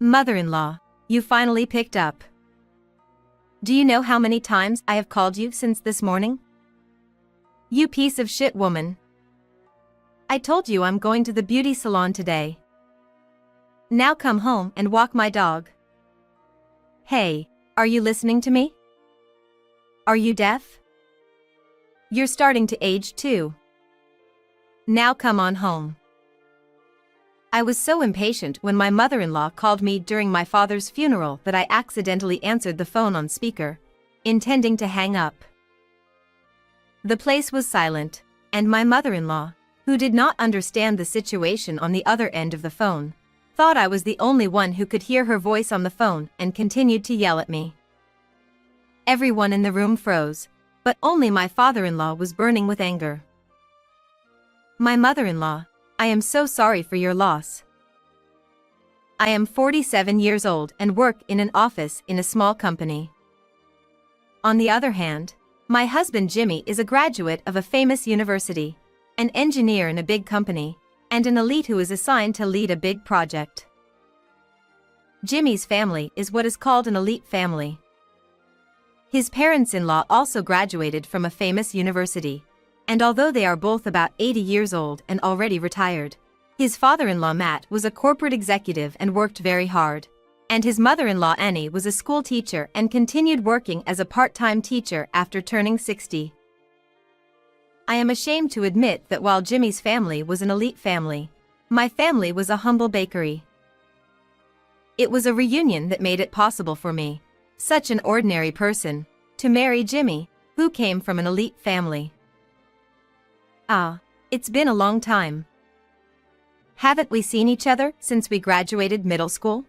Mother-in-law, you finally picked up. Do you know how many times I have called you since this morning? You piece of shit woman. I told you I'm going to the beauty salon today. Now come home and walk my dog. Hey, are you listening to me? Are you deaf? You're starting to age too. Now come on home. I was so impatient when my mother-in-law called me during my father's funeral that I accidentally answered the phone on speaker, intending to hang up. The place was silent, and my mother-in-law, who did not understand the situation on the other end of the phone, thought I was the only one who could hear her voice on the phone and continued to yell at me. Everyone in the room froze, but only my father-in-law was burning with anger. My mother-in-law, I am so sorry for your loss. I am 47 years old and work in an office in a small company. On the other hand, my husband Jimmy is a graduate of a famous university, an engineer in a big company, and an elite who is assigned to lead a big project. Jimmy's family is what is called an elite family. His parents-in-law also graduated from a famous university, and although they are both about 80 years old and already retired, his father-in-law Matt was a corporate executive and worked very hard, and his mother-in-law Annie was a school teacher and continued working as a part-time teacher after turning 60. I am ashamed to admit that while Jimmy's family was an elite family, my family was a humble bakery. It was a reunion that made it possible for me, such an ordinary person, to marry Jimmy, who came from an elite family. Ah, it's been a long time. Haven't we seen each other since we graduated middle school?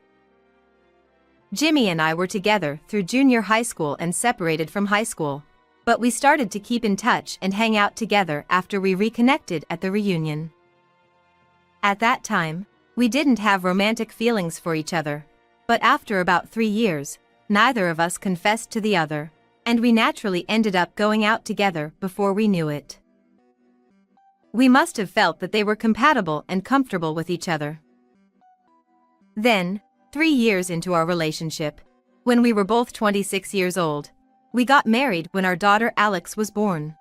Jimmy and I were together through junior high school and separated from high school, but we started to keep in touch and hang out together after we reconnected at the reunion. At that time, we didn't have romantic feelings for each other, but after about 3 years, neither of us confessed to the other, and we naturally ended up going out together before we knew it. We must have felt that they were compatible and comfortable with each other. Then, 3 years into our relationship, when we were both 26 years old, we got married when our daughter Alex was born.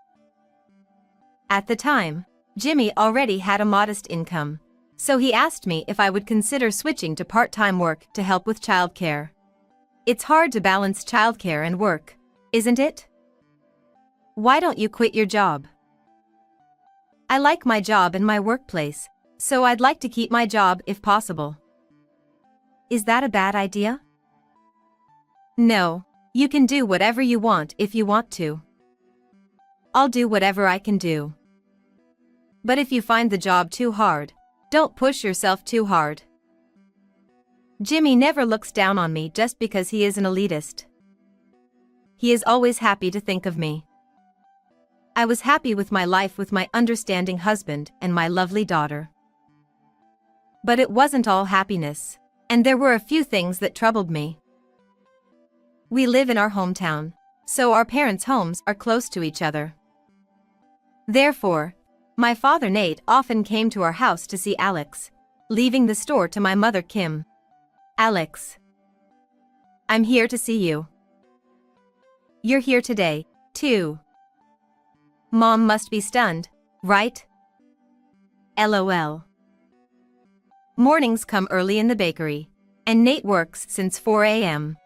At the time, Jimmy already had a modest income, so he asked me if I would consider switching to part-time work to help with childcare. It's hard to balance childcare and work, isn't it? Why don't you quit your job? I like my job and my workplace, so I'd like to keep my job if possible. Is that a bad idea? No, you can do whatever you want if you want to. I'll do whatever I can do. But if you find the job too hard, don't push yourself too hard. Jimmy never looks down on me just because he is an elitist. He is always happy to think of me. I was happy with my life with my understanding husband and my lovely daughter. But it wasn't all happiness, and there were a few things that troubled me. We live in our hometown, so our parents' homes are close to each other. Therefore, my father Nate often came to our house to see Alex, leaving the store to my mother Kim. Alex, I'm here to see you. You're here today, too. Mom must be stunned, right? LOL. Mornings come early in the bakery, and Nate works since 4 a.m.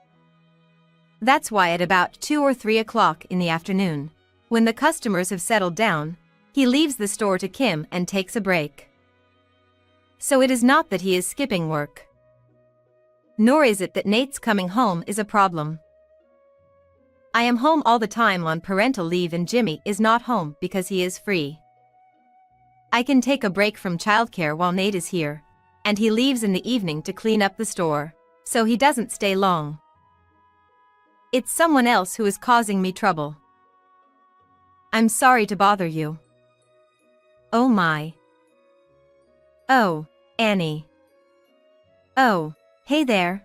That's why at about 2 or 3 o'clock in the afternoon, when the customers have settled down, he leaves the store to Kim and takes a break. So it is not that he is skipping work. Nor is it that Nate's coming home is a problem. I am home all the time on parental leave and Jimmy is not home because he is free. I can take a break from childcare while Nate is here, and he leaves in the evening to clean up the store, so he doesn't stay long. It's someone else who is causing me trouble. I'm sorry to bother you. Oh my. Oh, Annie. Oh, hey there.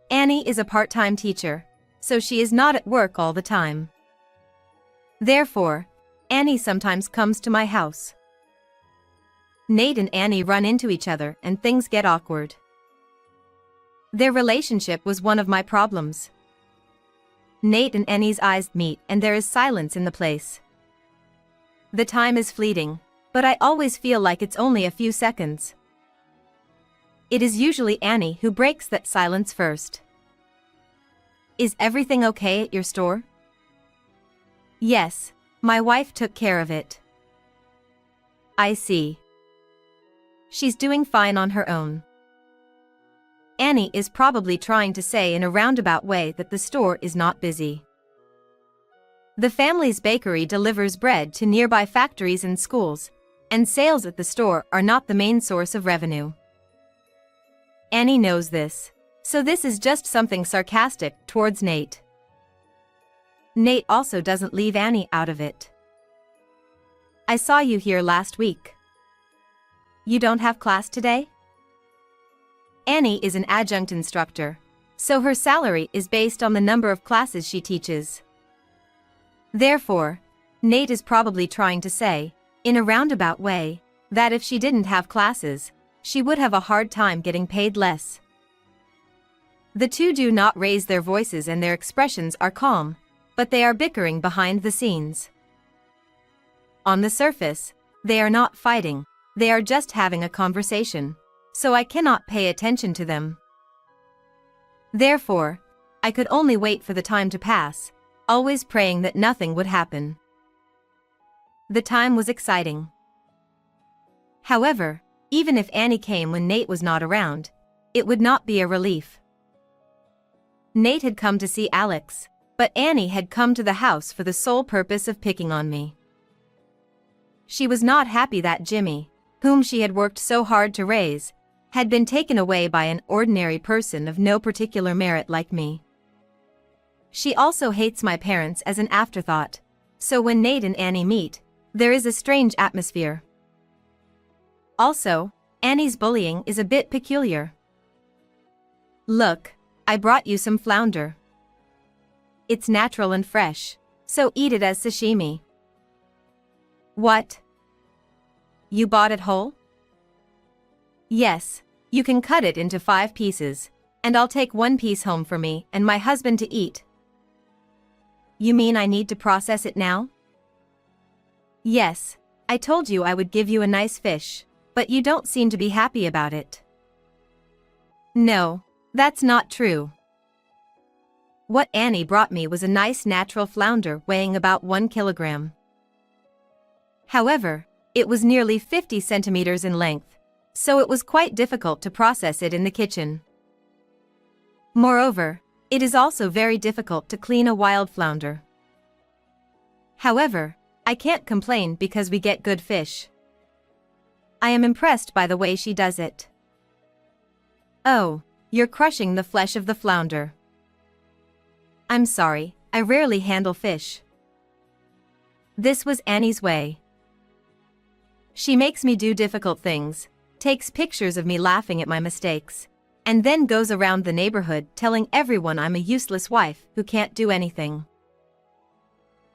Annie is a part-time teacher, so she is not at work all the time. Therefore, Annie sometimes comes to my house. Nate and Annie run into each other and things get awkward. Their relationship was one of my problems. Nate and Annie's eyes meet and there is silence in the place. The time is fleeting, but I always feel like it's only a few seconds. It is usually Annie who breaks that silence first. Is everything okay at your store? Yes, my wife took care of it. I see. She's doing fine on her own. Annie is probably trying to say in a roundabout way that the store is not busy. The family's bakery delivers bread to nearby factories and schools, and sales at the store are not the main source of revenue. Annie knows this, so this is just something sarcastic towards Nate. Nate also doesn't leave Annie out of it. I saw you here last week. You don't have class today? Annie is an adjunct instructor, so her salary is based on the number of classes she teaches. Therefore, Nate is probably trying to say, in a roundabout way, that if she didn't have classes, she would have a hard time getting paid less. The two do not raise their voices and their expressions are calm, but they are bickering behind the scenes. On the surface, they are not fighting, they are just having a conversation, so I cannot pay attention to them. Therefore, I could only wait for the time to pass, always praying that nothing would happen. The time was exciting. However, even if Annie came when Nate was not around, it would not be a relief. Nate had come to see Alex, but Annie had come to the house for the sole purpose of picking on me. She was not happy that Jimmy, whom she had worked so hard to raise, had been taken away by an ordinary person of no particular merit like me. She also hates my parents as an afterthought, so when Nate and Annie meet, there is a strange atmosphere. Also, Annie's bullying is a bit peculiar. Look, I brought you some flounder. It's natural and fresh, so eat it as sashimi. What? You bought it whole? Yes, you can cut it into 5 pieces, and I'll take 1 piece home for me and my husband to eat. You mean I need to process it now? Yes, I told you I would give you a nice fish, but you don't seem to be happy about it. No, that's not true. What Annie brought me was a nice natural flounder weighing about 1 kilogram. However, it was nearly 50 centimeters in length, so it was quite difficult to process it in the kitchen. Moreover, it is also very difficult to clean a wild flounder. However, I can't complain because we get good fish. I am impressed by the way she does it. Oh, you're crushing the flesh of the flounder. I'm sorry, I rarely handle fish. This was Annie's way. She makes me do difficult things, takes pictures of me laughing at my mistakes, and then goes around the neighborhood telling everyone I'm a useless wife who can't do anything.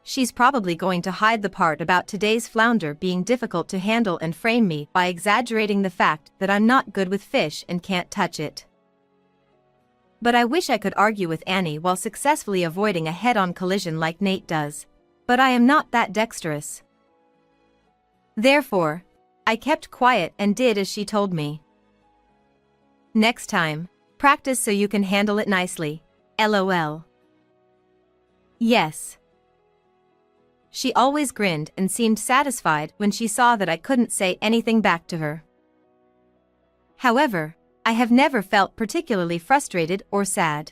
She's probably going to hide the part about today's flounder being difficult to handle and frame me by exaggerating the fact that I'm not good with fish and can't touch it. But I wish I could argue with Annie while successfully avoiding a head-on collision like Nate does, but I am not that dexterous. Therefore, I kept quiet and did as she told me. Next time, practice so you can handle it nicely, LOL. Yes. She always grinned and seemed satisfied when she saw that I couldn't say anything back to her. However, I have never felt particularly frustrated or sad.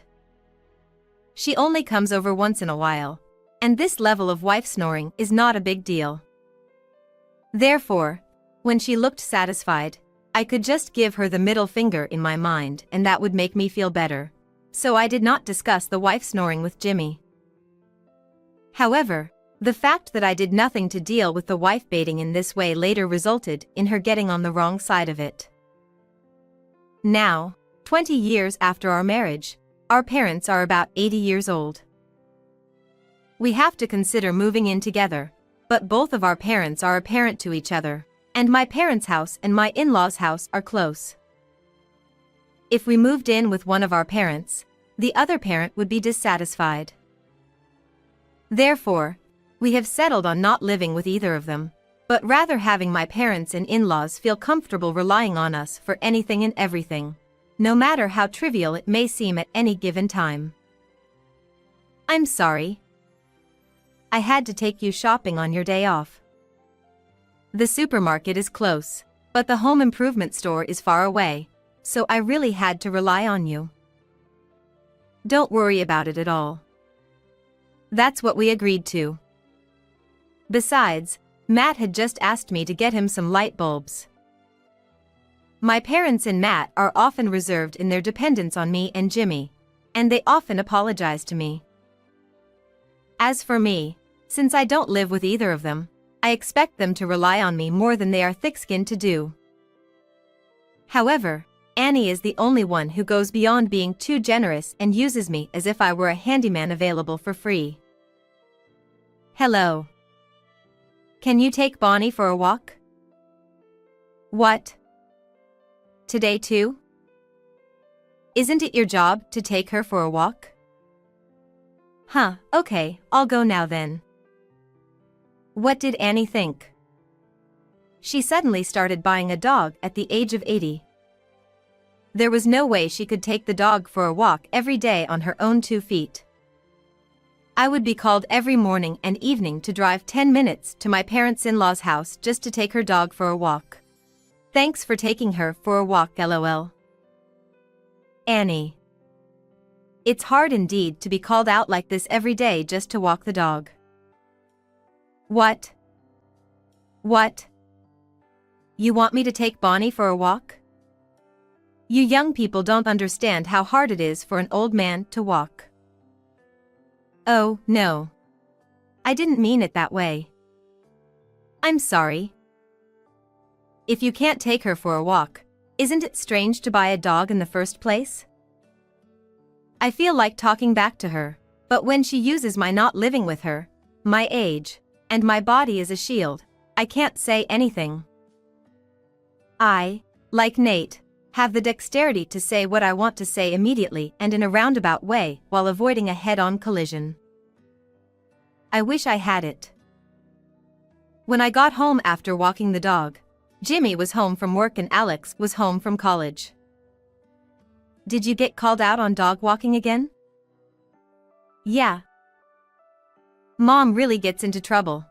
She only comes over once in a while, and this level of wife snoring is not a big deal. Therefore, when she looked satisfied, I could just give her the middle finger in my mind and that would make me feel better, so I did not discuss the wife snoring with Jimmy. However, the fact that I did nothing to deal with the wife baiting in this way later resulted in her getting on the wrong side of it. Now, 20 years after our marriage, our parents are about 80 years old. We have to consider moving in together, but both of our parents are apparent to each other, and my parents' house and my in-laws' house are close. If we moved in with one of our parents, the other parent would be dissatisfied. Therefore, we have settled on not living with either of them, but rather having my parents and in-laws feel comfortable relying on us for anything and everything, no matter how trivial it may seem at any given time. I'm sorry. I had to take you shopping on your day off. The supermarket is close, but the home improvement store is far away, so I really had to rely on you. Don't worry about it at all. That's what we agreed to. Besides, Matt had just asked me to get him some light bulbs. My parents and Matt are often reserved in their dependence on me and Jimmy, and they often apologize to me. As for me, since I don't live with either of them, I expect them to rely on me more than they are thick-skinned to do. However, Annie is the only one who goes beyond being too generous and uses me as if I were a handyman available for free. Hello. Can you take Bonnie for a walk? What? Today too? Isn't it your job to take her for a walk? Huh, okay, I'll go now then. What did Annie think? She suddenly started buying a dog at the age of 80. There was no way she could take the dog for a walk every day on her own 2 feet. I would be called every morning and evening to drive 10 minutes to my parents-in-law's house just to take her dog for a walk. Thanks for taking her for a walk, lol. Annie. It's hard indeed to be called out like this every day just to walk the dog. What? What? You want me to take Bonnie for a walk? You young people don't understand how hard it is for an old man to walk. Oh, no. I didn't mean it that way. I'm sorry. If you can't take her for a walk, isn't it strange to buy a dog in the first place? I feel like talking back to her, but when she uses my not living with her, my age, and my body as a shield, I can't say anything. I, like Nate, have the dexterity to say what I want to say immediately and in a roundabout way while avoiding a head-on collision. I wish I had it. When I got home after walking the dog, Jimmy was home from work and Alex was home from college. Did you get called out on dog walking again? Yeah. Mom really gets into trouble.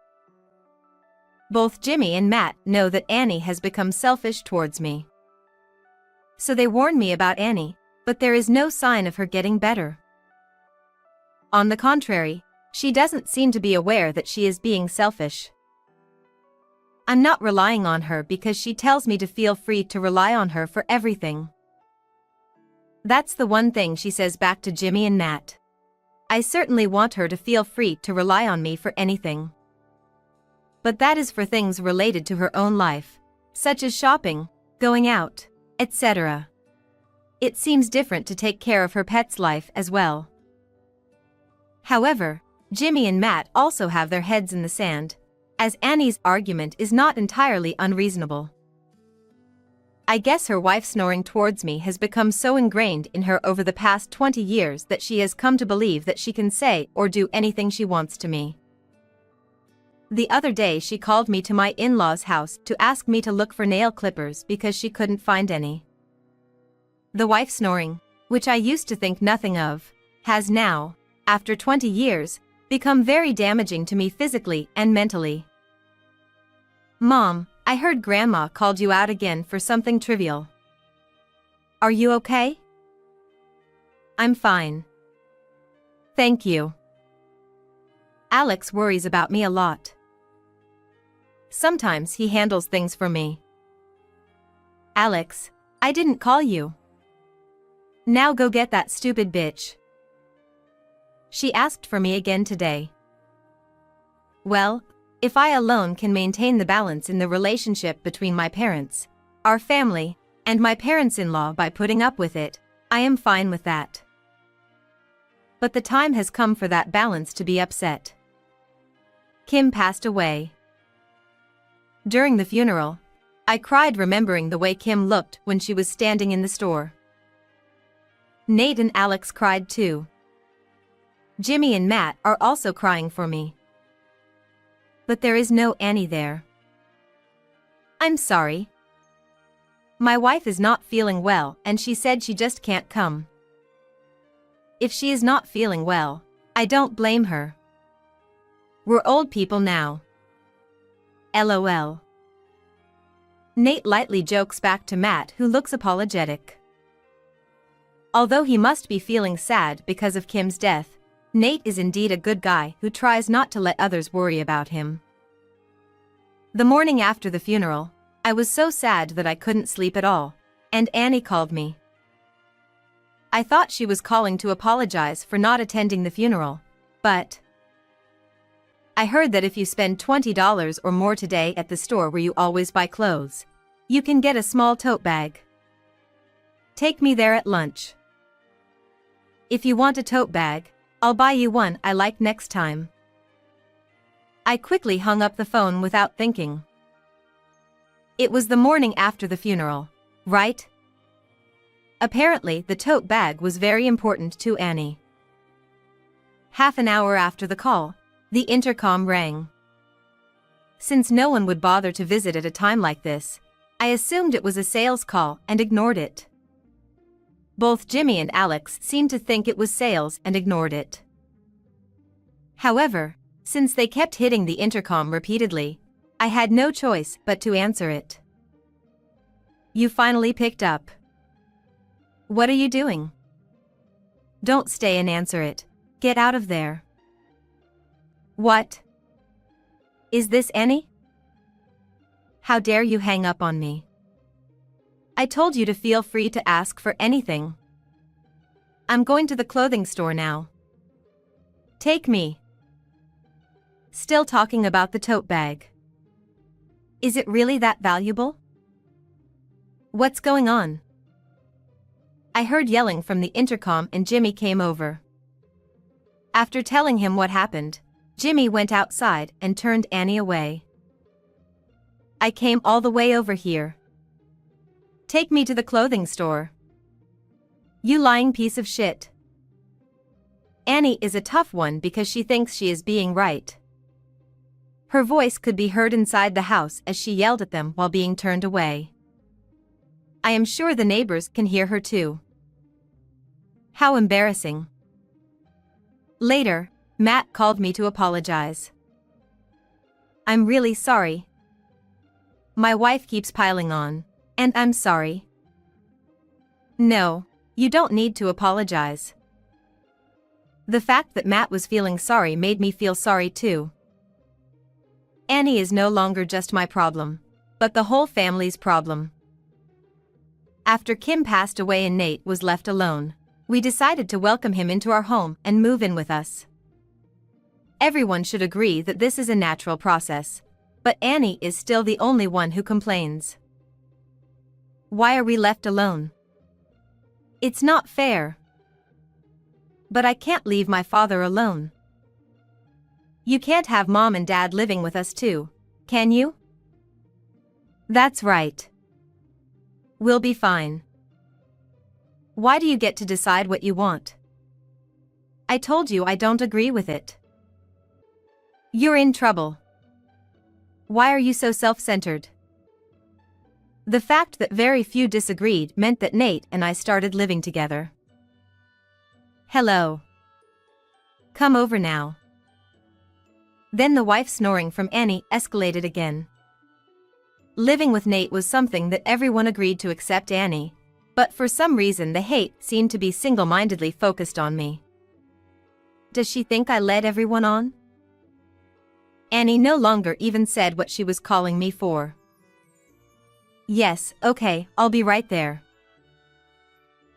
Both Jimmy and Matt know that Annie has become selfish towards me. So they warn me about Annie, but there is no sign of her getting better. On the contrary, she doesn't seem to be aware that she is being selfish. I'm not relying on her because she tells me to feel free to rely on her for everything. That's the one thing she says back to Jimmy and Matt. I certainly want her to feel free to rely on me for anything. But that is for things related to her own life, such as shopping, going out, etc. It seems different to take care of her pet's life as well. However, Jimmy and Matt also have their heads in the sand, as Annie's argument is not entirely unreasonable. I guess her wife snoring towards me has become so ingrained in her over the past 20 years that she has come to believe that she can say or do anything she wants to me. The other day she called me to my in-laws' house to ask me to look for nail clippers because she couldn't find any. The wife snoring, which I used to think nothing of, has now, after 20 years, become very damaging to me physically and mentally. Mom, I heard Grandma called you out again for something trivial. Are you okay? I'm fine. Thank you. Alex worries about me a lot. Sometimes he handles things for me. Alex, I didn't call you. Now go get that stupid bitch. She asked for me again today. Well, if I alone can maintain the balance in the relationship between my parents, our family, and my parents-in-law by putting up with it, I am fine with that. But the time has come for that balance to be upset. Kim passed away. During the funeral, I cried remembering the way Kim looked when she was standing in the store. Nate and Alex cried too. Jimmy and Matt are also crying for me. But there is no Annie there. I'm sorry. My wife is not feeling well and she said she just can't come. If she is not feeling well, I don't blame her. We're old people now. LOL. Nate lightly jokes back to Matt, who looks apologetic. Although he must be feeling sad because of Kim's death, Nate is indeed a good guy who tries not to let others worry about him. The morning after the funeral, I was so sad that I couldn't sleep at all, and Annie called me. I thought she was calling to apologize for not attending the funeral, but I heard that if you spend $20 or more today at the store where you always buy clothes, you can get a small tote bag. Take me there at lunch. If you want a tote bag, I'll buy you one I like next time. I quickly hung up the phone without thinking. It was the morning after the funeral, right? Apparently, the tote bag was very important to Annie. Half an hour after the call, the intercom rang. Since no one would bother to visit at a time like this, I assumed it was a sales call and ignored it. Both Jimmy and Alex seemed to think it was sales and ignored it. However, since they kept hitting the intercom repeatedly, I had no choice but to answer it. You finally picked up. What are you doing? Don't stay and answer it. Get out of there. What? Is this Annie? How dare you hang up on me? I told you to feel free to ask for anything. I'm going to the clothing store now. Take me. Still talking about the tote bag. Is it really that valuable? What's going on? I heard yelling from the intercom and Jimmy came over. After telling him what happened, Jimmy went outside and turned Annie away. I came all the way over here. Take me to the clothing store. You lying piece of shit. Annie is a tough one because she thinks she is being right. Her voice could be heard inside the house as she yelled at them while being turned away. I am sure the neighbors can hear her too. How embarrassing. Later, Matt called me to apologize. I'm really sorry. My wife keeps piling on, and I'm sorry. No, you don't need to apologize. The fact that Matt was feeling sorry made me feel sorry too. Annie is no longer just my problem, but the whole family's problem. After Kim passed away and Nate was left alone, we decided to welcome him into our home and move in with us. Everyone should agree that this is a natural process, but Annie is still the only one who complains. Why are we left alone? It's not fair. But I can't leave my father alone. You can't have mom and dad living with us too, can you? That's right. We'll be fine. Why do you get to decide what you want? I told you I don't agree with it. You're in trouble. Why are you so self-centered? The fact that very few disagreed meant that Nate and I started living together. Hello. Come over now. Then the wife snoring from Annie escalated again. Living with Nate was something that everyone agreed to except Annie, but for some reason the hate seemed to be single-mindedly focused on me. Does she think I led everyone on? Annie no longer even said what she was calling me for. Yes, okay, I'll be right there.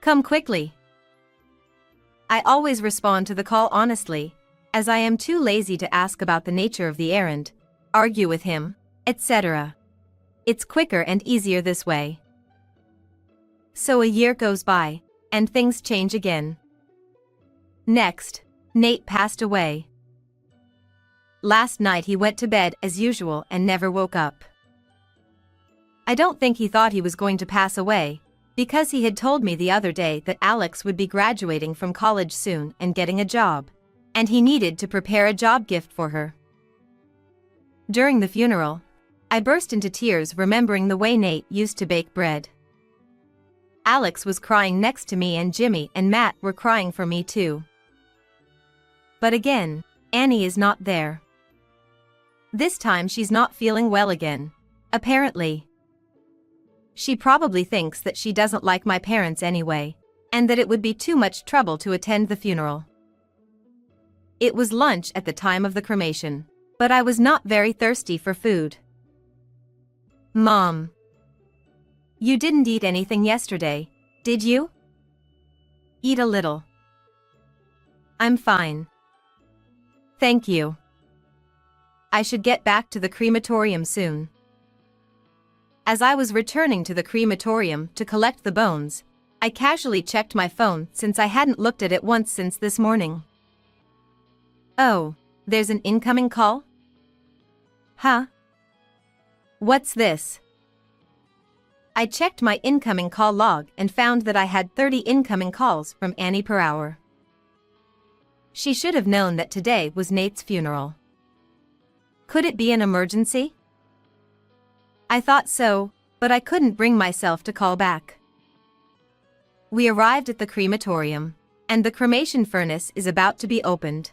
Come quickly. I always respond to the call honestly, as I am too lazy to ask about the nature of the errand, argue with him, etc. It's quicker and easier this way. So a year goes by, and things change again. Next, Nate passed away. Last night he went to bed as usual and never woke up. I don't think he thought he was going to pass away, because he had told me the other day that Alex would be graduating from college soon and getting a job, and he needed to prepare a job gift for her. During the funeral, I burst into tears remembering the way Nate used to bake bread. Alex was crying next to me and Jimmy and Matt were crying for me too. But again, Annie is not there. This time she's not feeling well again, apparently. She probably thinks that she doesn't like my parents anyway, and that it would be too much trouble to attend the funeral. It was lunch at the time of the cremation, but I was not very thirsty for food. Mom. You didn't eat anything yesterday, did you? Eat a little. I'm fine. Thank you. I should get back to the crematorium soon. As I was returning to the crematorium to collect the bones, I casually checked my phone since I hadn't looked at it once since this morning. Oh, there's an incoming call? Huh? What's this? I checked my incoming call log and found that I had 30 incoming calls from Annie per hour. She should have known that today was Nate's funeral. Could it be an emergency? I thought so, but I couldn't bring myself to call back. We arrived at the crematorium, and the cremation furnace is about to be opened.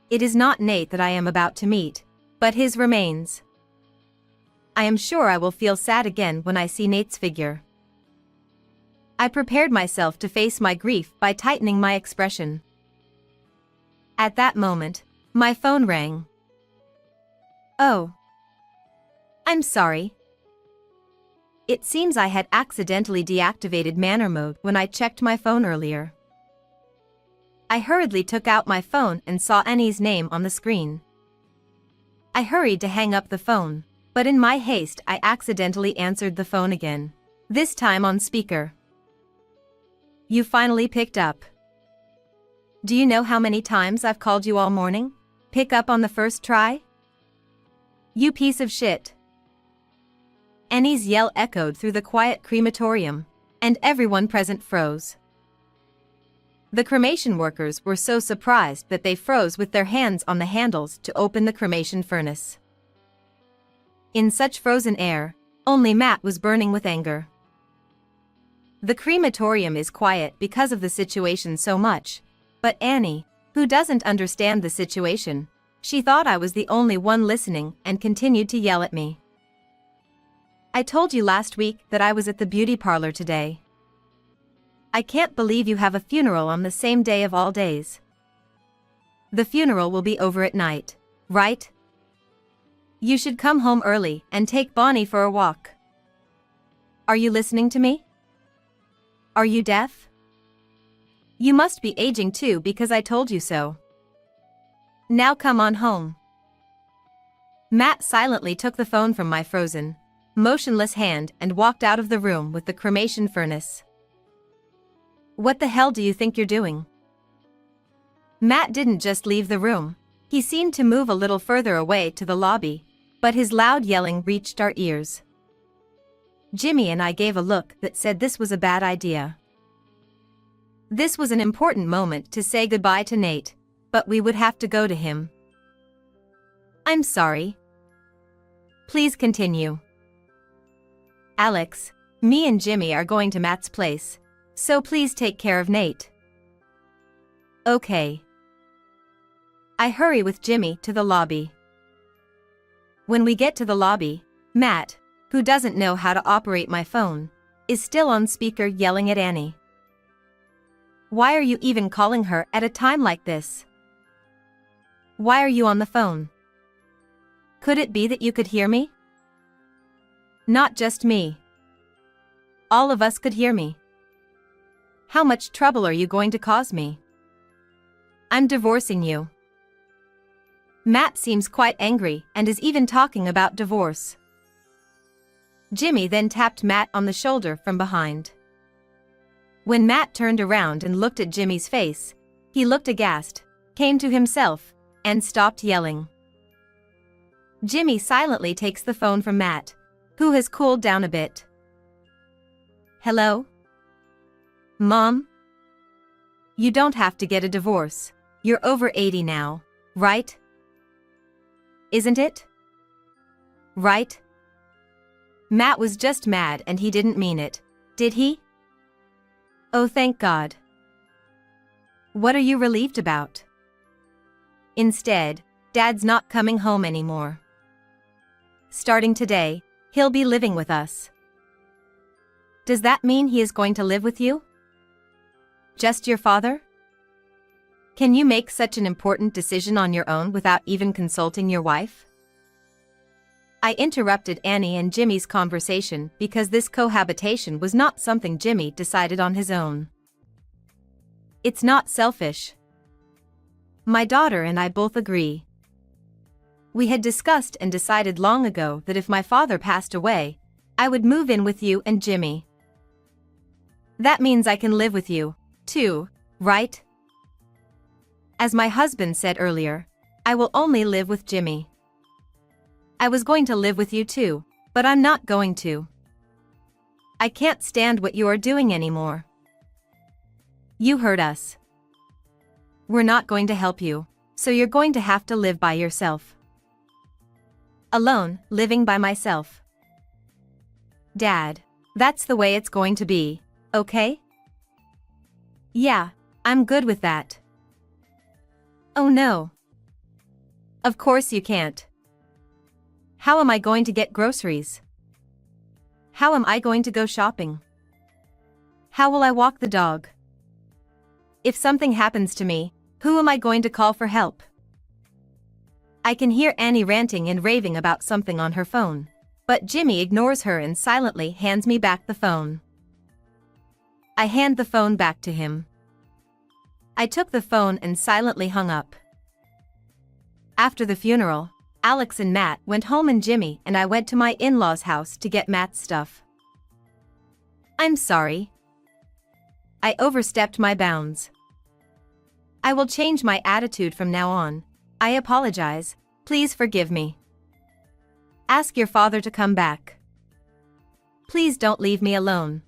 It is not Nate that I am about to meet, but his remains. I am sure I will feel sad again when I see Nate's figure. I prepared myself to face my grief by tightening my expression. At that moment, my phone rang. Oh. I'm sorry. It seems I had accidentally deactivated manner mode when I checked my phone earlier. I hurriedly took out my phone and saw Annie's name on the screen. I hurried to hang up the phone, but in my haste I accidentally answered the phone again, this time on speaker. You finally picked up. Do you know how many times I've called you all morning? Pick up on the first try? You piece of shit. Annie's yell echoed through the quiet crematorium, and everyone present froze. The cremation workers were so surprised that they froze with their hands on the handles to open the cremation furnace. In such frozen air, only Matt was burning with anger. The crematorium is quiet because of the situation so much, but Annie, who doesn't understand the situation, she thought I was the only one listening and continued to yell at me. I told you last week that I was at the beauty parlor today. I can't believe you have a funeral on the same day of all days. The funeral will be over at night, right? You should come home early and take Bonnie for a walk. Are you listening to me? Are you deaf? You must be aging too because I told you so. Now come on home. Matt silently took the phone from my frozen, motionless hand and walked out of the room with the cremation furnace. What the hell do you think you're doing? Matt didn't just leave the room, he seemed to move a little further away to the lobby, but his loud yelling reached our ears. Jimmy and I gave a look that said this was a bad idea. This was an important moment to say goodbye to Nate, but we would have to go to him. I'm sorry. Please continue. Alex, me and Jimmy are going to Matt's place, so please take care of Nate. Okay. I hurry with Jimmy to the lobby. When we get to the lobby, Matt, who doesn't know how to operate my phone, is still on speaker yelling at Annie. Why are you even calling her at a time like this? Why are you on the phone? Could it be that you could hear me? Not just me. All of us could hear me. How much trouble are you going to cause me? I'm divorcing you. Matt seems quite angry and is even talking about divorce. Jimmy then tapped Matt on the shoulder from behind. When Matt turned around and looked at Jimmy's face, he looked aghast, came to himself, and stopped yelling. Jimmy silently takes the phone from Matt, who has cooled down a bit. Hello? Mom? You don't have to get a divorce. You're over 80 now, right? Isn't it? Right? Matt was just mad and he didn't mean it, did he? Oh, thank God. What are you relieved about? Instead, Dad's not coming home anymore. Starting today, he'll be living with us. Does that mean he is going to live with you? Just your father? Can you make such an important decision on your own without even consulting your wife? I interrupted Annie and Jimmy's conversation because this cohabitation was not something Jimmy decided on his own. It's not selfish. My daughter and I both agree. We had discussed and decided long ago that if my father passed away, I would move in with you and Jimmy. That means I can live with you, too, right? As my husband said earlier, I will only live with Jimmy. I was going to live with you too, but I'm not going to. I can't stand what you are doing anymore. You hurt us. We're not going to help you, so you're going to have to live by yourself. Alone, living by myself. Dad, that's the way it's going to be, okay? Yeah, I'm good with that. Oh no. Of course you can't. How am I going to get groceries? How am I going to go shopping? How will I walk the dog? If something happens to me, who am I going to call for help? I can hear Annie ranting and raving about something on her phone, but Jimmy ignores her and silently hands me back the phone. I hand the phone back to him. I took the phone and silently hung up. After the funeral, Alex and Matt went home and Jimmy and I went to my in-laws' house to get Matt's stuff. I'm sorry. I overstepped my bounds. I will change my attitude from now on. I apologize, please forgive me. Ask your father to come back. Please don't leave me alone.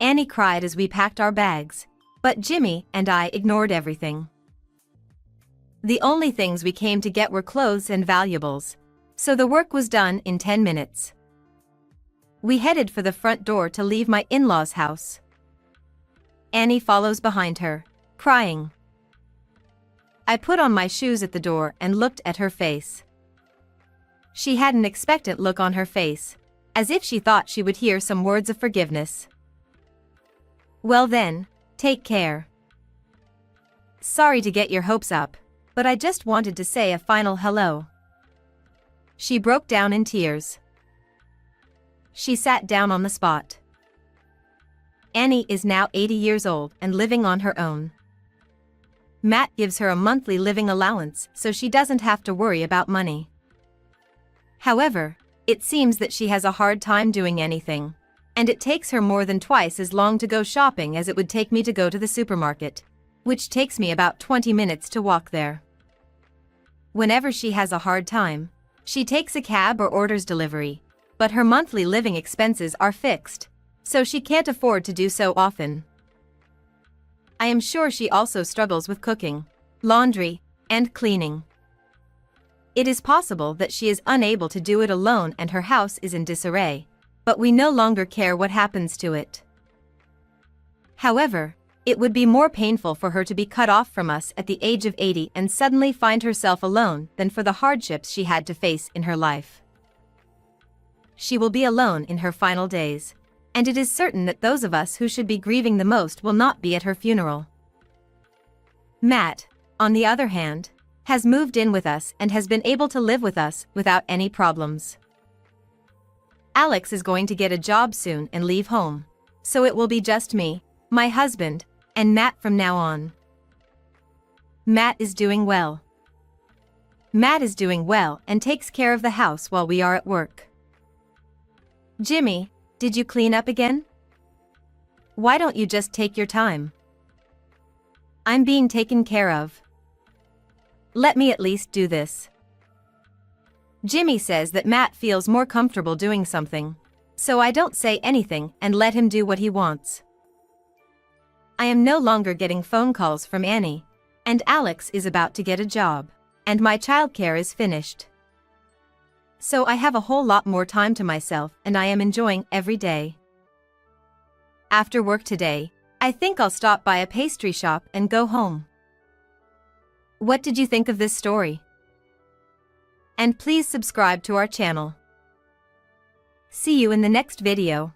Annie cried as we packed our bags, but Jimmy and I ignored everything. The only things we came to get were clothes and valuables, so the work was done in 10 minutes. We headed for the front door to leave my in-laws' house. Annie follows behind her, crying. I put on my shoes at the door and looked at her face. She had an expectant look on her face, as if she thought she would hear some words of forgiveness. Well then, take care. Sorry to get your hopes up, but I just wanted to say a final hello. She broke down in tears. She sat down on the spot. Annie is now 80 years old and living on her own. Matt gives her a monthly living allowance so she doesn't have to worry about money. However, it seems that she has a hard time doing anything, and it takes her more than twice as long to go shopping as it would take me to go to the supermarket, which takes me about 20 minutes to walk there. Whenever she has a hard time, she takes a cab or orders delivery, but her monthly living expenses are fixed, so she can't afford to do so often. I am sure she also struggles with cooking, laundry, and cleaning. It is possible that she is unable to do it alone and her house is in disarray, but we no longer care what happens to it. However, it would be more painful for her to be cut off from us at the age of 80 and suddenly find herself alone than for the hardships she had to face in her life. She will be alone in her final days, and it is certain that those of us who should be grieving the most will not be at her funeral. Matt, on the other hand, has moved in with us and has been able to live with us without any problems. Alex is going to get a job soon and leave home, so it will be just me, my husband, and Matt from now on. Matt is doing well. Matt is doing well and takes care of the house while we are at work. Jimmy, did you clean up again? Why don't you just take your time? I'm being taken care of. Let me at least do this. Jimmy says that Matt feels more comfortable doing something, So I don't say anything and let him do what he wants. I am no longer getting phone calls from Annie, and Alex is about to get a job, and my childcare is finished. So I have a whole lot more time to myself and I am enjoying every day. After work today, I think I'll stop by a pastry shop and go home. What did you think of this story? And please subscribe to our channel. See you in the next video.